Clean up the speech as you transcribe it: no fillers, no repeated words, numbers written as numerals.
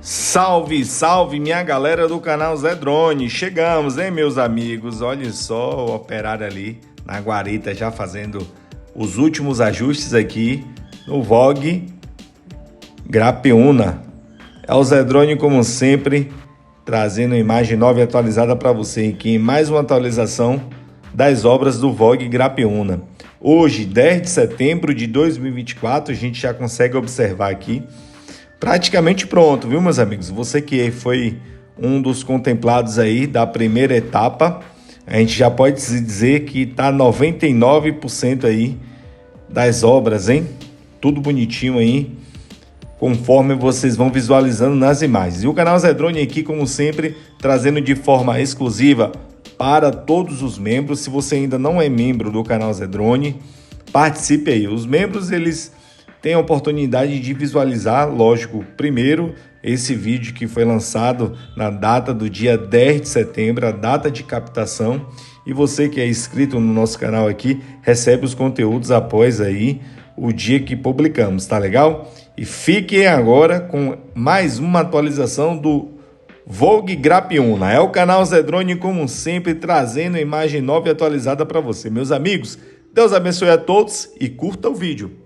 Salve, salve minha galera do canal Zé Drone. Chegamos, hein, meus amigos? Olha só o operário ali na guarita já fazendo os últimos ajustes aqui no VOG Grapiúna. É o Zé Drone, como sempre, trazendo uma imagem nova e atualizada para você aqui em mais uma atualização das obras do VOG Grapiúna. Hoje, 10 de setembro de 2024, a gente já consegue observar aqui praticamente pronto, viu, meus amigos? Você que foi um dos contemplados aí da primeira etapa, a gente já pode dizer que tá 99% aí das obras, hein? Tudo bonitinho aí, conforme vocês vão visualizando nas imagens. E o canal Zé Drone aqui, como sempre, trazendo de forma exclusiva para todos os membros. Se você ainda não é membro do canal Zé Drone, participe aí. Os membros, eles tem a oportunidade de visualizar, lógico, primeiro esse vídeo que foi lançado na data do dia 10 de setembro, a data de captação, e você que é inscrito no nosso canal aqui, recebe os conteúdos após aí o dia que publicamos, tá legal? E fiquem agora com mais uma atualização do VOG Grapiúna. É o canal Zé Drone, como sempre, trazendo a imagem nova e atualizada para você. Meus amigos, Deus abençoe a todos e curta o vídeo.